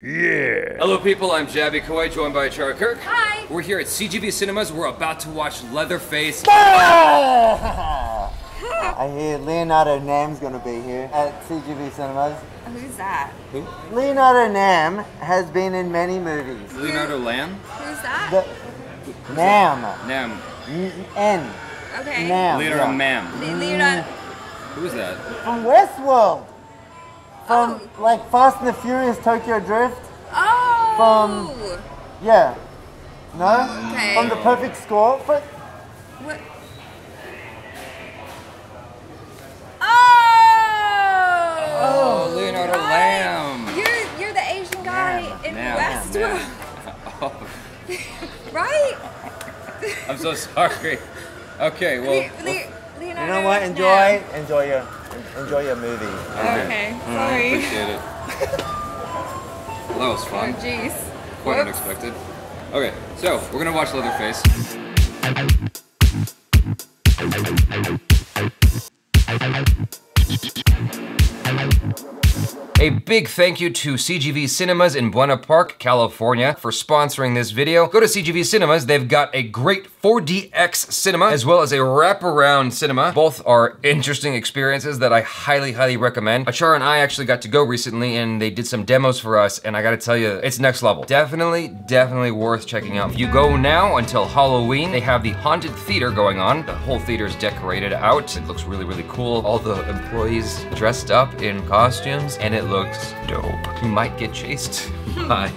Yeah! Hello people, I'm Jaby Koay, joined by ACHARA KIRK. Hi! We're here at CGV Cinemas. We're about to watch Leatherface. I hear Leonardo Nam's gonna be here at CGV Cinemas. Who's that? Who? Leonardo Nam has been in many movies. Leonardo Lamb? Who's that? Nam. Nam. N. Okay. Nam. Leonardo yeah. Mam. Leonardo. Who is that? From Westworld. From Oh. like Fast and the Furious Tokyo Drift. Oh! Yeah. No? Okay. From The Perfect Score. But What? Oh! Oh, Leonardo Lamb. You're the Asian guy in Nam. Westworld, Oh, right? I'm so sorry. Okay, well. Leonardo. you know what? Enjoy your movie. Okay, sorry. Appreciate it. Well, that was Oh, fun. jeez. Quite Whoops. unexpected. Okay, so we're gonna watch Leatherface. A big thank you to CGV Cinemas in Buena Park, California for sponsoring this video. Go to CGV Cinemas, they've got a great 4DX cinema as well as a wraparound cinema. Both are interesting experiences that I highly recommend. ACHARA and I actually got to go recently and they did some demos for us and I gotta tell you, it's next level. Definitely worth checking out. If you go now until Halloween, they have the Haunted Theater going on. The whole theater is decorated out. It looks really cool. All the employees dressed up in costumes and it looks dope. You might get chased by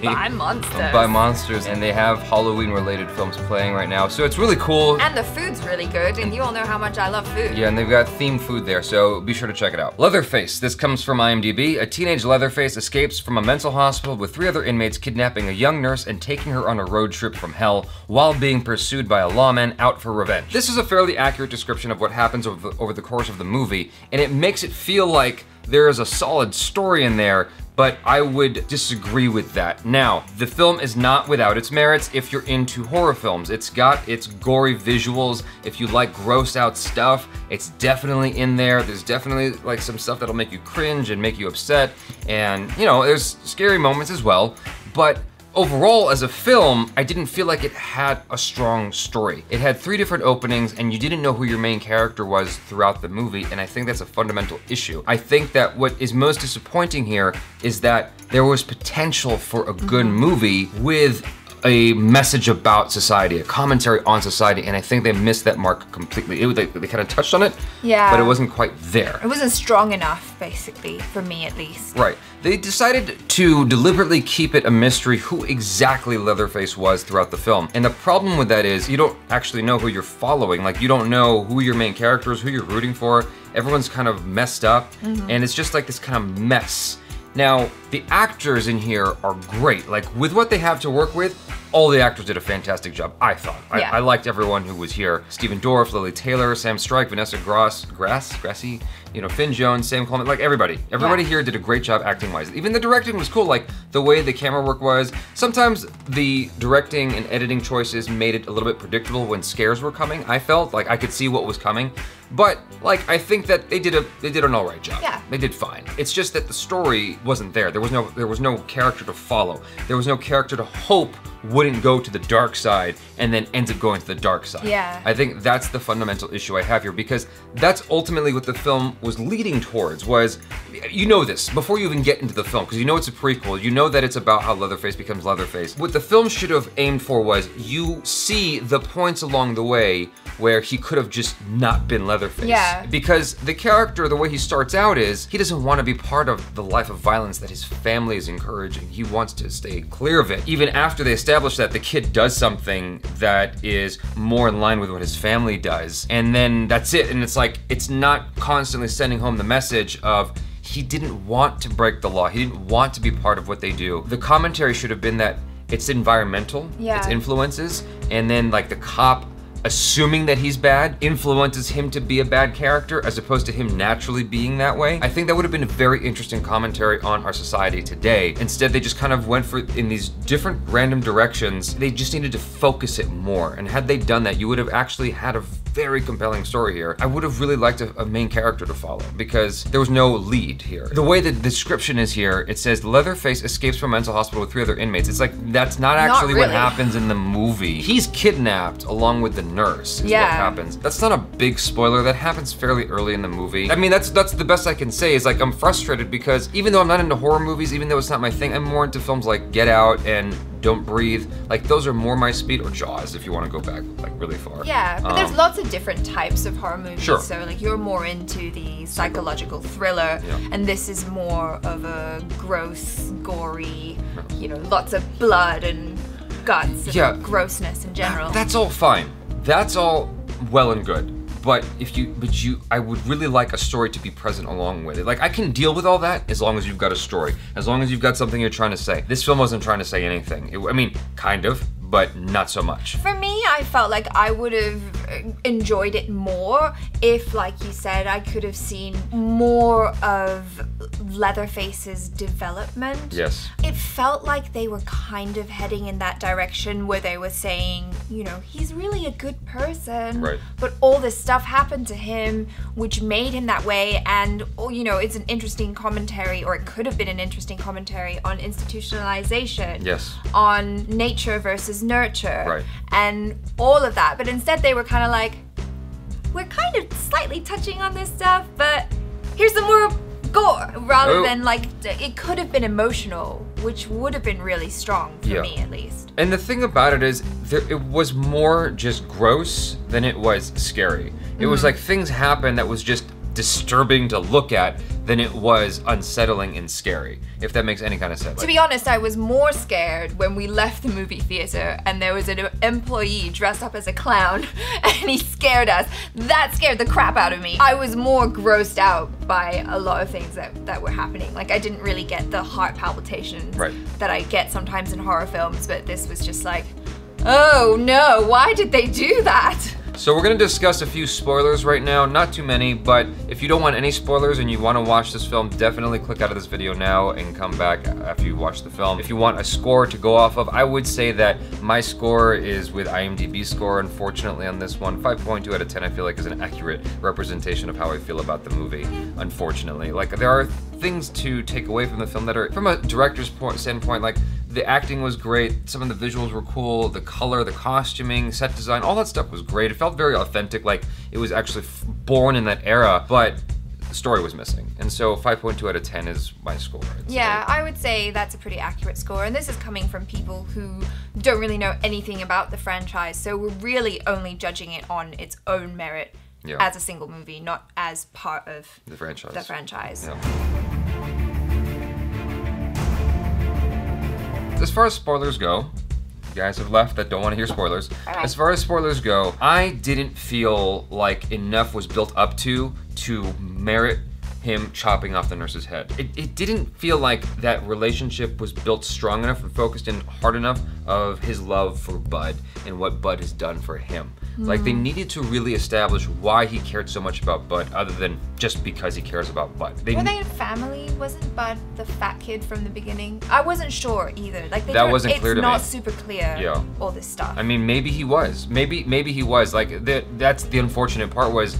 monsters, and they have Halloween related films playing right now, so it's really cool. And the food's really good, and you all know how much I love food. Yeah, and they've got themed food there, so be sure to check it out. Leatherface, this comes from IMDb. A teenage Leatherface escapes from a mental hospital with 3 other inmates kidnapping a young nurse and taking her on a road trip from hell while being pursued by a lawman out for revenge. This is a fairly accurate description of what happens over the course of the movie, and it makes it feel like there is a solid story in there, but I would disagree with that. Now, the film is not without its merits if you're into horror films. It's got its gory visuals. If you like gross out stuff, it's definitely in there. There's definitely like some stuff that'll make you cringe and make you upset. And you know, there's scary moments as well, but overall, as a film, I didn't feel like it had a strong story. It had 3 different openings and you didn't know who your main character was throughout the movie, and I think that's a fundamental issue. I think that what is most disappointing here is that there was potential for a good movie with a message about society, a commentary on society, and I think they missed that mark completely. They kind of touched on it, Yeah. but it wasn't quite there. It wasn't strong enough, basically, for me at least. Right. They decided to deliberately keep it a mystery who exactly Leatherface was throughout the film. And the problem with that is you don't actually know who you're following. Like, you don't know who your main character is, who you're rooting for. Everyone's kind of messed up, and it's just like this kind of mess. Now, the actors in here are great. Like, with what they have to work with, all the actors did a fantastic job, I thought. Yeah. I liked everyone who was here. Stephen Dorff, Lily Taylor, Sam Strike, Vanessa Grassi, you know, Finn Jones, Sam Coleman, like everybody. Everybody here did a great job acting-wise. Even the directing was cool, like the way the camera work was. Sometimes the directing and editing choices made it a little bit predictable when scares were coming. I felt like I could see what was coming. But like, I think that they did an all right job. Yeah. They did fine. It's just that the story wasn't there. There was no character to follow. There was no character to hope wouldn't go to the dark side and then ends up going to the dark side. Yeah. I think that's the fundamental issue I have here, because that's ultimately what the film was leading towards. Was, you know this before you even get into the film, because you know it's a prequel, you know that it's about how Leatherface becomes Leatherface. What the film should have aimed for was, you see the points along the way where he could have just not been Leatherface. Yeah. Because the character, the way he starts out is, he doesn't want to be part of the life of violence that his family is encouraging. He wants to stay clear of it. Even after they establish that the kid does something that is more in line with what his family does, and then that's it. And it's like, it's not constantly sending home the message of, he didn't want to break the law. He didn't want to be part of what they do. The commentary should have been that it's environmental, it's influences, and then like the cop assuming that he's bad influences him to be a bad character as opposed to him naturally being that way. I think that would have been a very interesting commentary on our society today. Instead, they just kind of went in these different random directions. They just needed to focus it more. And had they done that, you would have actually had a very compelling story here. I would have really liked a main character to follow because there was no lead here. The way the description is here, it says Leatherface escapes from a mental hospital with 3 other inmates. It's like, that's not actually what happens in the movie. He's kidnapped along with the nurse is what happens. That's not a big spoiler. That happens fairly early in the movie. I mean, that's the best I can say is like, I'm frustrated because even though I'm not into horror movies, even though it's not my thing, I'm more into films like Get Out and Don't Breathe. Like, those are more my speed, or Jaws if you want to go back like really far. Yeah, but there's lots of different types of horror movies. Sure. So like you're more into the psychological thriller, and this is more of a gross, gory, you know, lots of blood and guts and grossness in general. That's all fine. That's all well and good. But I would really like a story to be present along with it. Like, I can deal with all that as long as you've got a story, as long as you've got something you're trying to say. This film wasn't trying to say anything. I mean, kind of, but not so much. For me, I felt like I would have enjoyed it more if, like you said, I could have seen more of Leatherface's development. Yes. It felt like they were kind of heading in that direction where they were saying, you know, he's really a good person, right, but all this stuff happened to him which made him that way, and, you know, it's an interesting commentary, or it could have been an interesting commentary on institutionalization, yes, on nature versus nurture, right, and all of that. But instead they were kind of like, we're kind of slightly touching on this stuff, but here's some more gore, rather than like, it could have been emotional, which would have been really strong for me at least. And the thing about it is, it was more just gross than it was scary. It was like things happened that was just disturbing to look at than it was unsettling and scary, if that makes any kind of sense. To be honest, I was more scared when we left the movie theater and there was an employee dressed up as a clown and he scared us. That scared the crap out of me. I was more grossed out by a lot of things that were happening. Like, I didn't really get the heart palpitations that I get sometimes in horror films, but this was just like, oh no, why did they do that? So we're gonna discuss a few spoilers right now, not too many, but if you don't want any spoilers and you wanna watch this film, definitely click out of this video now and come back after you watch the film. If you want a score to go off of, I would say that my score is with IMDb score, unfortunately, on this one. 5.2 out of 10 I feel like is an accurate representation of how I feel about the movie, unfortunately. Like, there are things to take away from the film that are, from a director's standpoint, like, the acting was great, some of the visuals were cool, the color, the costuming, set design, all that stuff was great. It felt very authentic, like it was actually born in that era, but the story was missing. And so 5.2 out of 10 is my score. Yeah, I would say that's a pretty accurate score. And this is coming from people who don't really know anything about the franchise, so we're really only judging it on its own merit as a single movie, not as part of the franchise. Yeah. As far as spoilers go, you guys have left that don't want to hear spoilers. As far as spoilers go, I didn't feel like enough was built up to merit him chopping off the nurse's head. It didn't feel like that relationship was built strong enough and focused in hard enough of his love for Bud and what Bud has done for him. Like, they needed to really establish why he cared so much about Bud, other than just because he cares about Bud. Were they a family? Wasn't Bud the fat kid from the beginning? I wasn't sure either. Like, that wasn't clear to me. It's not super clear, all this stuff. I mean, maybe he was. Maybe he was. Like, that's the unfortunate part, was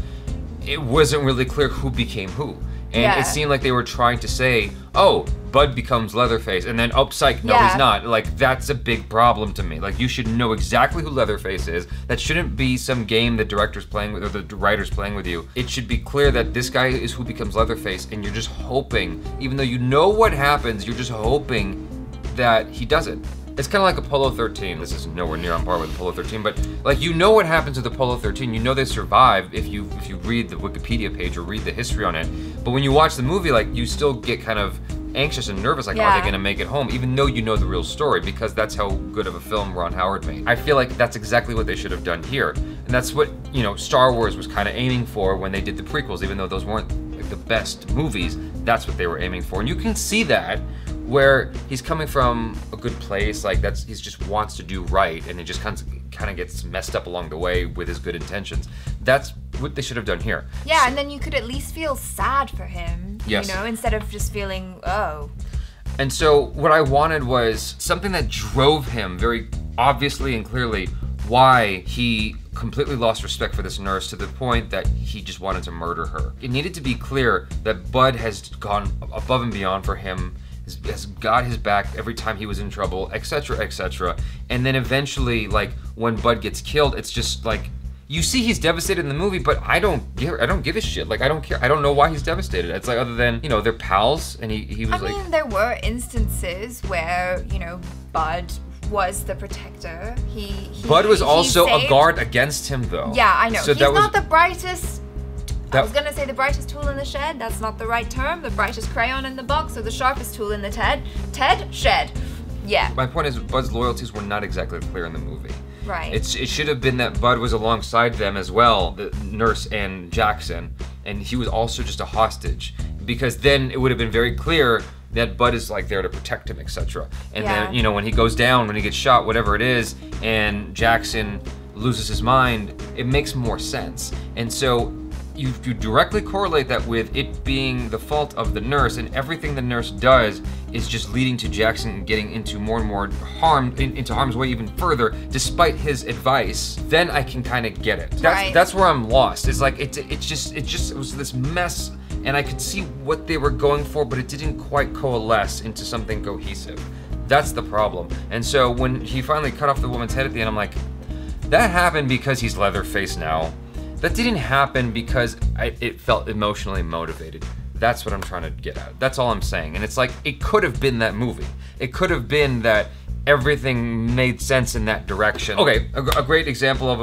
it wasn't really clear who became who. And it seemed like they were trying to say, oh, Bud becomes Leatherface, and then, oh, psych, no, he's not. Like, that's a big problem to me. Like, you should know exactly who Leatherface is. That shouldn't be some game the director's playing with, or the writer's playing with you. It should be clear that this guy is who becomes Leatherface, and you're just hoping, even though you know what happens, you're just hoping that he doesn't. It's kind of like Apollo 13. This is nowhere near on par with Apollo 13, but like, you know what happens with Apollo 13. You know they survive if you read the Wikipedia page or read the history on it. But when you watch the movie, like, you still get kind of anxious and nervous, like, are they gonna make it home? Even though you know the real story, because that's how good of a film Ron Howard made. I feel like that's exactly what they should have done here. And that's what, you know, Star Wars was kind of aiming for when they did the prequels, even though those weren't like the best movies. That's what they were aiming for. And you can see that, where he's coming from a good place, like he just wants to do right, and it just kind of gets messed up along the way with his good intentions. That's what they should have done here. Yeah, and then you could at least feel sad for him, you know, instead of just feeling, oh. And so what I wanted was something that drove him very obviously and clearly why he completely lost respect for this nurse to the point that he just wanted to murder her. It needed to be clear that Bud has gone above and beyond for him, has got his back every time he was in trouble, etc., etc. And then eventually, like, when Bud gets killed, it's just like, you see he's devastated in the movie, but I don't give a shit. Like, I don't care. I don't know why he's devastated. It's like, other than, you know, they're pals, and he was like... I mean, there were instances where, you know, Bud was the protector. Bud was also a guard against him, though. Yeah, I know. So he's that was not the brightest... I was gonna say the brightest tool in the shed. That's not the right term. The brightest crayon in the box, or the sharpest tool in the shed. Yeah. My point is, Bud's loyalties were not exactly clear in the movie. Right. It should have been that Bud was alongside them as well, the nurse and Jackson, and he was also just a hostage, because then it would have been very clear that Bud is like there to protect him, etc. And then, you know, when he goes down, when he gets shot, whatever it is, and Jackson loses his mind, it makes more sense. And so you directly correlate that with it being the fault of the nurse, and everything the nurse does is just leading to Jackson getting into more and more harm, into harm's way even further, despite his advice. Then I can kind of get it. That's where I'm lost. It's like it was this mess, and I could see what they were going for, but it didn't quite coalesce into something cohesive. That's the problem. And so when he finally cut off the woman's head at the end, I'm like, that happened because he's Leatherface now. That didn't happen because it felt emotionally motivated. That's what I'm trying to get at. That's all I'm saying. And it's like, it could have been that movie. It could have been that everything made sense in that direction. Okay, a great example of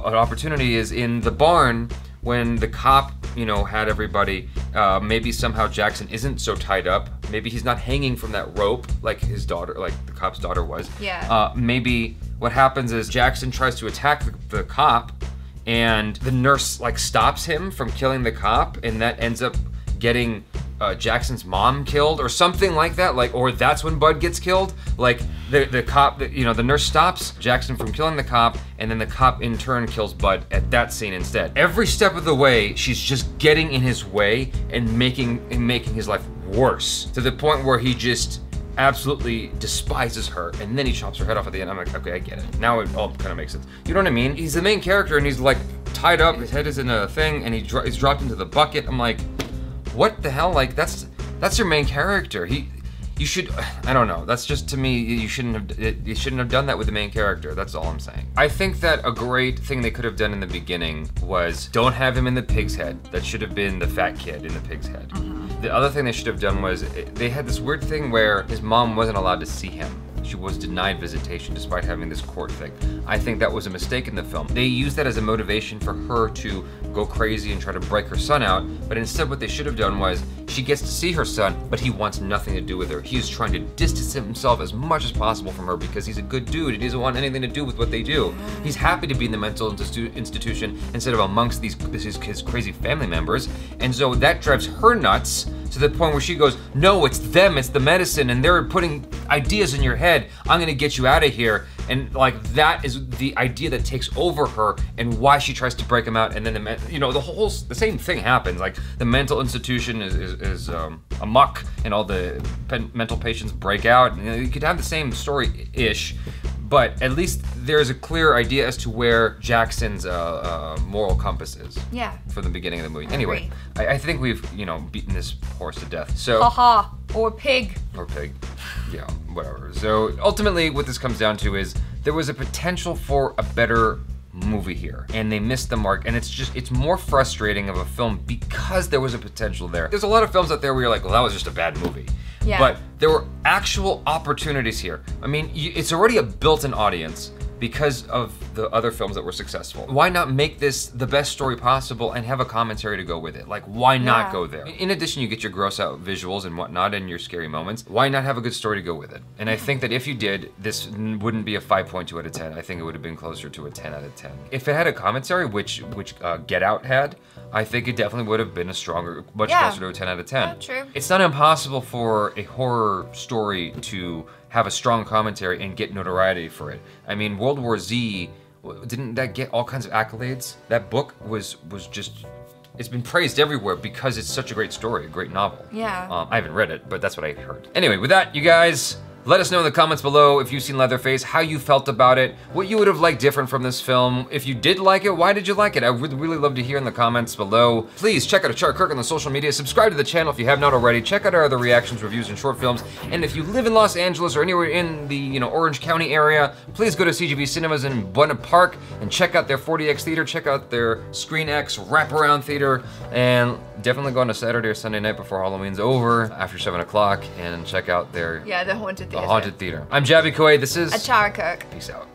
an opportunity is in the barn when the cop, you know, had everybody, maybe somehow Jackson isn't so tied up. Maybe he's not hanging from that rope like his daughter, like the cop's daughter was. Yeah. Maybe what happens is Jackson tries to attack the cop, and the nurse like stops him from killing the cop, and that ends up getting Jackson's mom killed or something like that. Like, or that's when Bud gets killed. Like the cop, you know, the nurse stops Jackson from killing the cop, and then the cop in turn kills Bud at that scene instead. Every step of the way, she's just getting in his way and making his life worse, to the point where he just absolutely despises her, and then he chops her head off at the end. I'm like, okay, I get it. Now it all kind of makes sense. You know what I mean? He's the main character, and he's like tied up, his head is in a thing, and he's dropped into the bucket. I'm like, what the hell? Like, that's your main character. You should, I don't know. That's just, to me, you shouldn't have done that with the main character. That's all I'm saying. I think that a great thing they could have done in the beginning was don't have him in the pig's head. That should have been the fat kid in the pig's head. The other thing they should have done was they had this weird thing where his mom wasn't allowed to see him. She was denied visitation despite having this court thing. I think that was a mistake in the film. They used that as a motivation for her to go crazy and try to break her son out, but instead what they should have done was she gets to see her son, but he wants nothing to do with her. He's trying to distance himself as much as possible from her because he's a good dude. He doesn't want anything to do with what they do. He's happy to be in the mental institution instead of amongst his crazy family members, and so that drives her nuts to the point where she goes, no, it's them, it's the medicine, and they're putting ideas in your head. I'm gonna get you out of here. And like, that is the idea that takes over her and why she tries to break him out. And then the same thing happens. Like, the mental institution is amok, and all the mental patients break out. And you could have the same story-ish, but at least there's a clear idea as to where Jackson's moral compass is. Yeah. From the beginning of the movie. Anyway, I think we've, beaten this horse to death. So. Haha. Or pig. Or pig. Yeah, whatever. So ultimately what this comes down to is there was a potential for a better movie here, and they missed the mark, and it's more frustrating of a film because there was a potential there. There's a lot of films out there where you're like, well, that was just a bad movie. Yeah. But there were actual opportunities here. I mean, it's already a built-in audience because of the other films that were successful. Why not make this the best story possible and have a commentary to go with it? Like, why not go there? In addition, you get your gross out visuals and whatnot and your scary moments. Why not have a good story to go with it? And I think that if you did, this wouldn't be a 5.2 out of 10. I think it would have been closer to a 10 out of 10. If it had a commentary, which Get Out had, I think it definitely would have been a stronger, much closer to a 10 out of 10. Yeah, true. It's not impossible for a horror story to have a strong commentary and get notoriety for it. I mean, World War Z, didn't that get all kinds of accolades? That book was just, it's been praised everywhere because it's such a great story, a great novel. Yeah. I haven't read it, but that's what I heard. Anyway, with that, you guys, Let us know in the comments below if you've seen Leatherface, how you felt about it, what you would have liked different from this film. If you did like it, why did you like it? I would really love to hear in the comments below. Please check out ACHARA KIRK on the social media. Subscribe to the channel if you have not already. Check out our other reactions, reviews, and short films. And if you live in Los Angeles or anywhere in the Orange County area, please go to CGV Cinemas in Buena Park and check out their 4DX theater. Check out their ScreenX wraparound theater, and definitely go on a Saturday or Sunday night before Halloween's over, after 7 o'clock, and check out their the haunted theater. I'm Jaby Koay. This is ACHARA KIRK. Peace out.